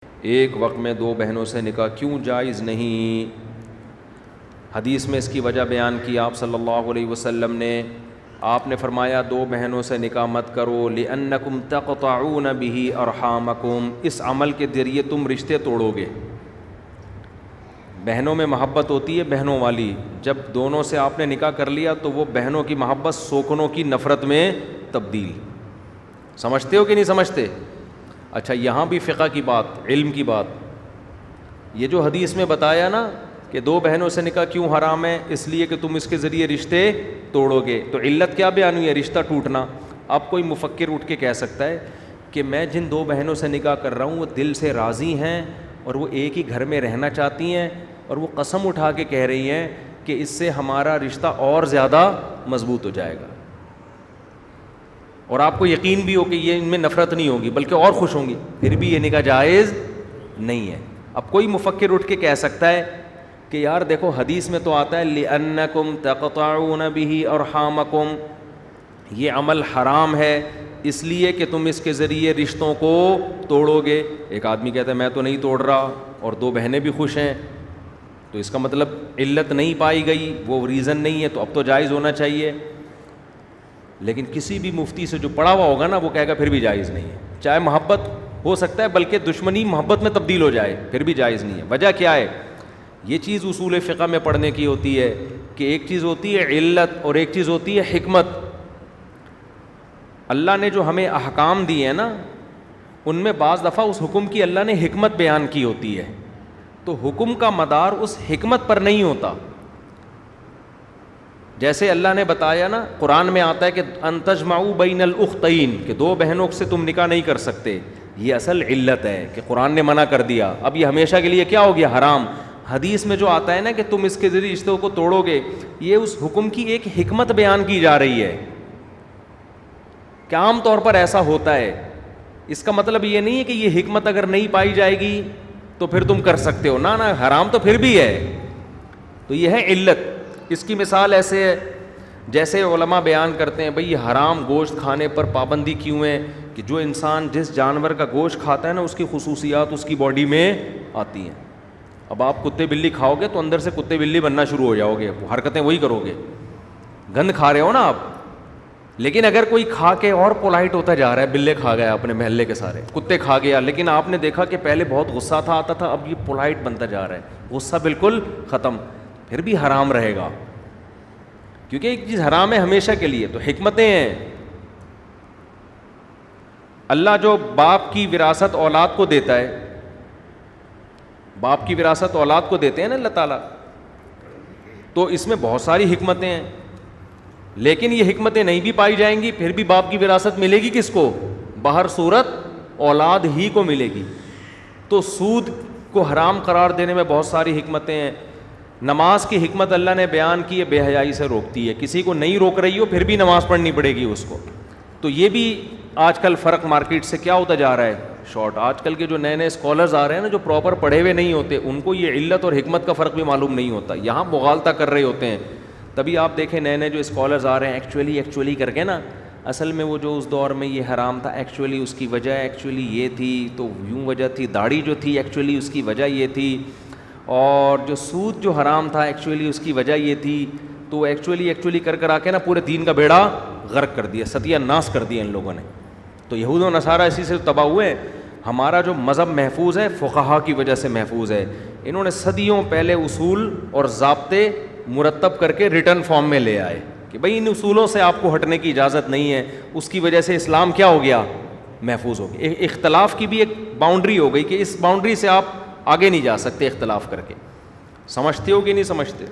ایک وقت میں دو بہنوں سے نکاح کیوں جائز نہیں؟ حدیث میں اس کی وجہ بیان کی آپ صلی اللہ علیہ وسلم نے. آپ نے فرمایا دو بہنوں سے نکاح مت کرو لِأَنَّكُمْ تَقْطَعُونَ بِهِ أَرْحَامَكُمْ، اس عمل کے ذریعے تم رشتے توڑو گے. بہنوں میں محبت ہوتی ہے بہنوں والی، جب دونوں سے آپ نے نکاح کر لیا تو وہ بہنوں کی محبت سوکنوں کی نفرت میں تبدیل. سمجھتے ہو کہ نہیں سمجھتے؟ اچھا یہاں بھی فقہ کی بات، علم کی بات. یہ جو حدیث میں بتایا نا کہ دو بہنوں سے نکاح کیوں حرام ہے، اس لیے کہ تم اس کے ذریعے رشتے توڑو گے، تو علت کیا بیان ہوئی ہے؟ رشتہ ٹوٹنا. اب کوئی مفکر اٹھ کے کہہ سکتا ہے کہ میں جن دو بہنوں سے نکاح کر رہا ہوں وہ دل سے راضی ہیں اور وہ ایک ہی گھر میں رہنا چاہتی ہیں، اور وہ قسم اٹھا کے کہہ رہی ہیں کہ اس سے ہمارا رشتہ اور زیادہ مضبوط ہو جائے گا، اور آپ کو یقین بھی ہو کہ یہ ان میں نفرت نہیں ہوگی بلکہ اور خوش ہوں گی، پھر بھی یہ نکاح جائز نہیں ہے. اب کوئی مفکر اٹھ کے کہہ سکتا ہے کہ یار دیکھو حدیث میں تو آتا ہے لِأَنَّكُمْ تَقْطَعُونَ بِهِ أَرْحَامَكُمْ، یہ عمل حرام ہے اس لیے کہ تم اس کے ذریعے رشتوں کو توڑو گے. ایک آدمی کہتا ہے میں تو نہیں توڑ رہا اور دو بہنیں بھی خوش ہیں، تو اس کا مطلب علت نہیں پائی گئی، وہ ریزن نہیں ہے، تو اب تو جائز ہونا چاہیے. لیکن کسی بھی مفتی سے جو پڑھا ہوا ہوگا نا وہ کہے گا پھر بھی جائز نہیں ہے، چاہے محبت ہو سکتا ہے بلکہ دشمنی محبت میں تبدیل ہو جائے پھر بھی جائز نہیں ہے. وجہ کیا ہے؟ یہ چیز اصول فقہ میں پڑھنے کی ہوتی ہے کہ ایک چیز ہوتی ہے علت اور ایک چیز ہوتی ہے حکمت. اللہ نے جو ہمیں احکام دیے ہیں نا ان میں بعض دفعہ اس حکم کی اللہ نے حکمت بیان کی ہوتی ہے، تو حکم کا مدار اس حکمت پر نہیں ہوتا. جیسے اللہ نے بتایا نا قرآن میں آتا ہے کہ ان تجمعوا بین الاختین، کہ دو بہنوں سے تم نکاح نہیں کر سکتے، یہ اصل علت ہے کہ قرآن نے منع کر دیا، اب یہ ہمیشہ کے لیے کیا ہو گیا؟ حرام. حدیث میں جو آتا ہے نا کہ تم اس کے ذریعے رشتوں کو توڑو گے، یہ اس حکم کی ایک حکمت بیان کی جا رہی ہے کہ عام طور پر ایسا ہوتا ہے. اس کا مطلب یہ نہیں ہے کہ یہ حکمت اگر نہیں پائی جائے گی تو پھر تم کر سکتے ہو، نہ حرام تو پھر بھی ہے. تو یہ ہے علت. اس کی مثال ایسے ہے جیسے علماء بیان کرتے ہیں بھئی یہ حرام گوشت کھانے پر پابندی کیوں ہے کہ جو انسان جس جانور کا گوشت کھاتا ہے نا اس کی خصوصیات اس کی باڈی میں آتی ہیں. اب آپ کتے بلی کھاؤ گے تو اندر سے کتے بلی بننا شروع ہو جاؤ گے، حرکتیں وہی کرو گے، گند کھا رہے ہو نا آپ. لیکن اگر کوئی کھا کے اور پولائٹ ہوتا جا رہا ہے، بلے کھا گیا اپنے محلے کے سارے، کتے کھا گیا، لیکن آپ نے دیکھا کہ پہلے بہت غصہ تھا آتا تھا، اب یہ پولائٹ بنتا جا رہا ہے، غصہ بالکل ختم، پھر بھی حرام رہے گا کیونکہ ایک چیز حرام ہے ہمیشہ کے لیے. تو حکمتیں ہیں. اللہ جو باپ کی وراثت اولاد کو دیتا ہے، باپ کی وراثت اولاد کو دیتے ہیں نا اللہ تعالیٰ، تو اس میں بہت ساری حکمتیں ہیں. لیکن یہ حکمتیں نہیں بھی پائی جائیں گی پھر بھی باپ کی وراثت ملے گی کس کو؟ بہر صورت اولاد ہی کو ملے گی. تو سود کو حرام قرار دینے میں بہت ساری حکمتیں ہیں. نماز کی حکمت اللہ نے بیان کی ہے، بے حیائی سے روکتی ہے. کسی کو نہیں روک رہی ہو پھر بھی نماز پڑھنی پڑے گی اس کو. تو یہ بھی آج کل فرق مارکیٹ سے کیا ہوتا جا رہا ہے؟ شارٹ. آج کل کے جو نئے نئے اسکالرز آ رہے ہیں نا جو پراپر پڑھے ہوئے نہیں ہوتے، ان کو یہ علت اور حکمت کا فرق بھی معلوم نہیں ہوتا، یہاں مغالطہ کر رہے ہوتے ہیں. تبھی آپ دیکھیں نئے نئے جو اسکالرز آ رہے ہیں ایکچولی کر کے نا، اصل میں وہ جو اس دور میں یہ حرام تھا ایکچولی اس کی وجہ ایکچولی یہ تھی، تو یوں وجہ تھی، داڑھی جو تھی ایکچولی اس کی وجہ یہ تھی، اور جو سود جو حرام تھا ایکچولی اس کی وجہ یہ تھی. تو ایکچولی کر آ کے نا پورے دین کا بیڑا غرق کر دیا، ستیہ ناس کر دیا ان لوگوں نے. تو یہود و نصارہ اسی سے تباہ ہوئے. ہمارا جو مذہب محفوظ ہے فقہا کی وجہ سے محفوظ ہے. انہوں نے صدیوں پہلے اصول اور ضابطے مرتب کر کے ریٹن فارم میں لے آئے کہ بھئی ان اصولوں سے آپ کو ہٹنے کی اجازت نہیں ہے. اس کی وجہ سے اسلام کیا ہو گیا؟ محفوظ ہو گیا. اختلاف کی بھی ایک باؤنڈری ہو گئی کہ اس باؤنڈری سے آپ آگے نہیں جا سکتے اختلاف کر کے. سمجھتے ہو کہ نہیں سمجھتے؟